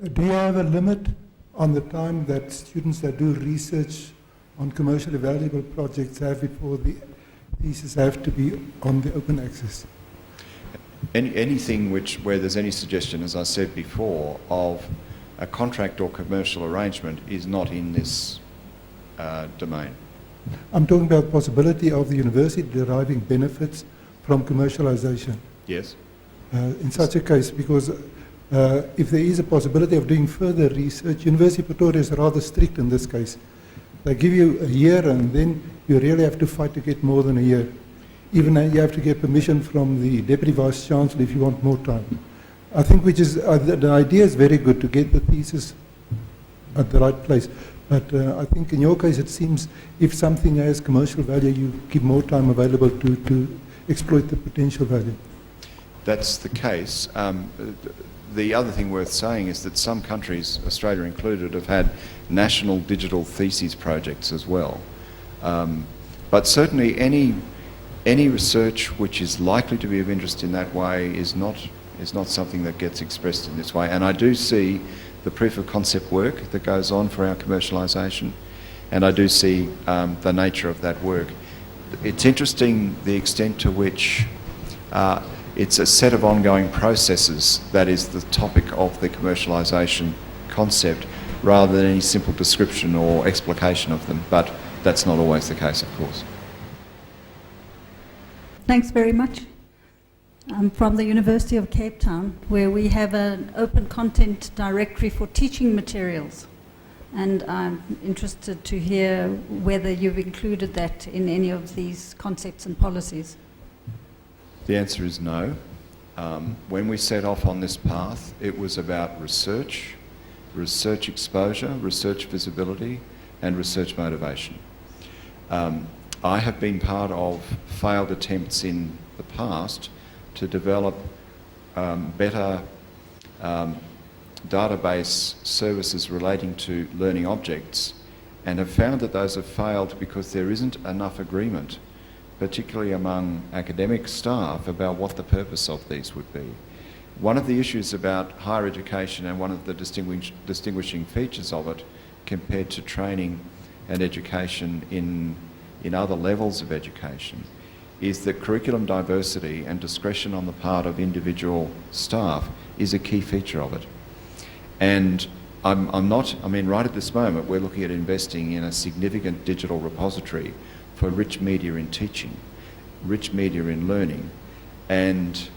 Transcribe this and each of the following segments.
Do you have a limit on the time that students that do research on commercially valuable projects have before the thesis have to be on the open access? Anything where there's any suggestion, as I said before, of a contract or commercial arrangement is not in this domain. I'm talking about the possibility of the university deriving benefits from commercialization. Yes. In such a case, because if there is a possibility of doing further research, University of Pretoria is rather strict in this case. They give you a year and then you really have to fight to get more than a year. Even you have to get permission from the Deputy Vice Chancellor if you want more time. I think the idea is very good to get the thesis at the right place. But I think in your case it seems if something has commercial value, you keep more time available to exploit the potential value. That's the case. The other thing worth saying is that some countries, Australia included, have had national digital theses projects as well. But certainly any research which is likely to be of interest in that way is not something that gets expressed in this way. And I do see the proof of concept work that goes on for our commercialisation, and I do see the nature of that work. It's interesting the extent to which it's a set of ongoing processes that is the topic of the commercialisation concept, rather than any simple description or explication of them. But that's not always the case, of course. Thanks very much. I'm from the University of Cape Town, where we have an open content directory for teaching materials. And I'm interested to hear whether you've included that in any of these concepts and policies. The answer is no. When we set off on this path, it was about research exposure, research visibility, and research motivation. I have been part of failed attempts in the past to develop better database services relating to learning objects, and have found that those have failed because there isn't enough agreement, particularly among academic staff, about what the purpose of these would be. One of the issues about higher education, and one of the distinguishing features of it compared to training and education in other levels of education, is that curriculum diversity and discretion on the part of individual staff is a key feature of it. And right at this moment, we're looking at investing in a significant digital repository for rich media in teaching, rich media in learning, and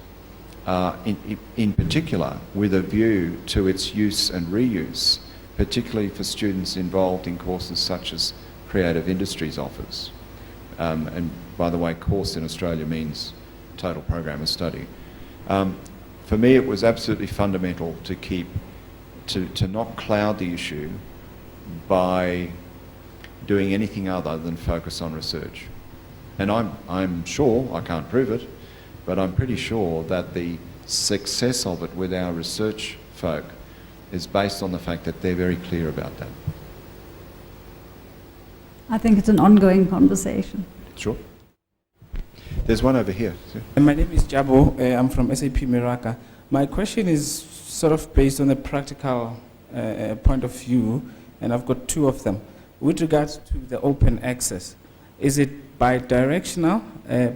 in particular with a view to its use and reuse, particularly for students involved in courses such as Creative Industries offers. And by the way, course in Australia means total program of study. For me, it was absolutely fundamental to not cloud the issue by doing anything other than focus on research. And I'm sure, I can't prove it, but I'm pretty sure that the success of it with our research folk is based on the fact that they're very clear about that. I think it's an ongoing conversation. Sure. There's one over here. My name is Jabo. I'm from SAP Miraka. My question is sort of based on a practical point of view, and I've got two of them. With regards to the open access, is it bi-directional?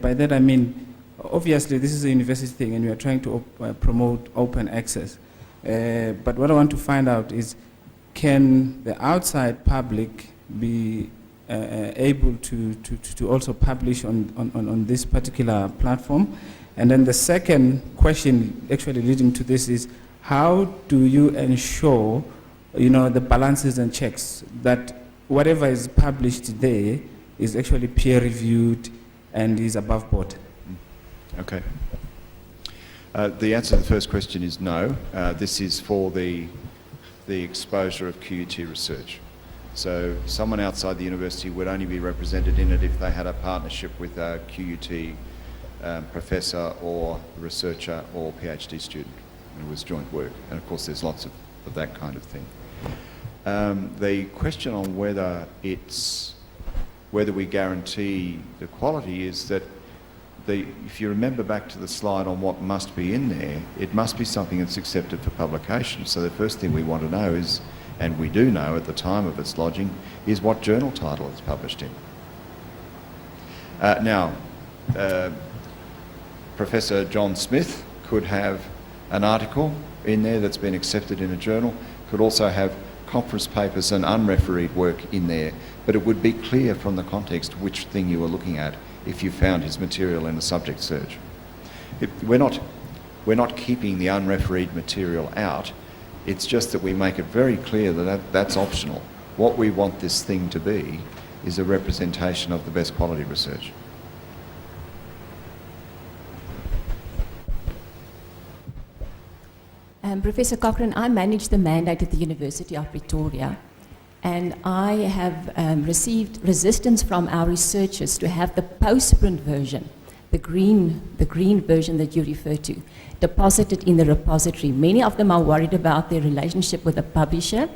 By that I mean, obviously this is a university thing and we are trying to promote open access. But what I want to find out is, can the outside public be able to also publish on this particular platform? And then the second question actually leading to this is, how do you ensure, the balances and checks that whatever is published there is actually peer reviewed and is above board? Okay. The answer to the first question is no. This is for the exposure of QUT research. So someone outside the university would only be represented in it if they had a partnership with a QUT professor or researcher or PhD student. It was joint work, and of course there's lots of that kind of thing. The question on whether we guarantee the quality is that if you remember back to the slide on what must be in there, it must be something that's accepted for publication. So the first thing we want to know is, and we do know at the time of its lodging, is what journal title it's published in. Now, Professor John Smith could have an article in there that's been accepted in a journal, could also have conference papers and unrefereed work in there, but it would be clear from the context which thing you were looking at if you found his material in a subject search. We're not keeping the unrefereed material out, it's just that we make it very clear that that's optional. What we want this thing to be is a representation of the best quality research. Professor Cochrane, I manage the mandate at the University of Pretoria, and I have received resistance from our researchers to have the post-print version, the green version that you refer to, deposited in the repository. Many of them are worried about their relationship with the publisher,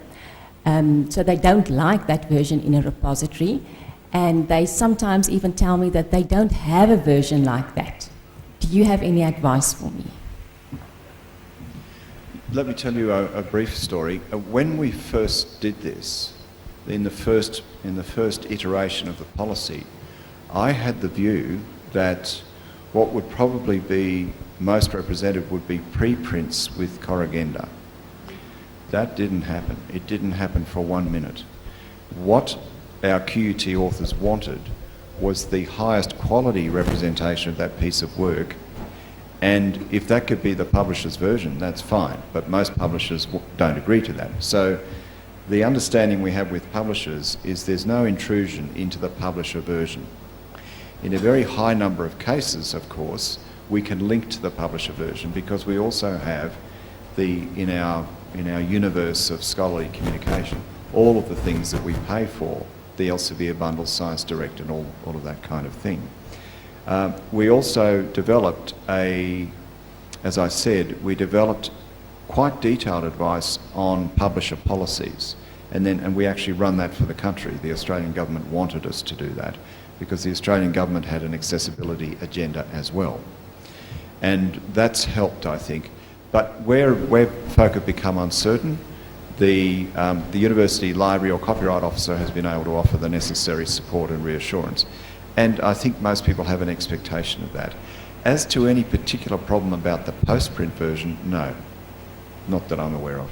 so they don't like that version in a repository, and they sometimes even tell me that they don't have a version like that. Do you have any advice for me? Let me tell you a brief story. When we first did this, in the first iteration of the policy, I had the view that what would probably be most representative would be preprints with corrigenda. That didn't happen. It didn't happen for 1 minute. What our QUT authors wanted was the highest quality representation of that piece of work, and if that could be the publisher's version, that's fine, but most publishers don't agree to that. So the understanding we have with publishers is there's no intrusion into the publisher version. In a very high number of cases, of course, we can link to the publisher version because we also have in our universe of scholarly communication, all of the things that we pay for, the Elsevier bundle, Science Direct, and all of that kind of thing. We also developed as I said, we developed quite detailed advice on publisher policies, and we actually run that for the country. The Australian government wanted us to do that because the Australian government had an accessibility agenda as well. And that's helped, I think. But where folk have become uncertain, the university library or copyright officer has been able to offer the necessary support and reassurance. And I think most people have an expectation of that. As to any particular problem about the post-print version, no, not that I'm aware of.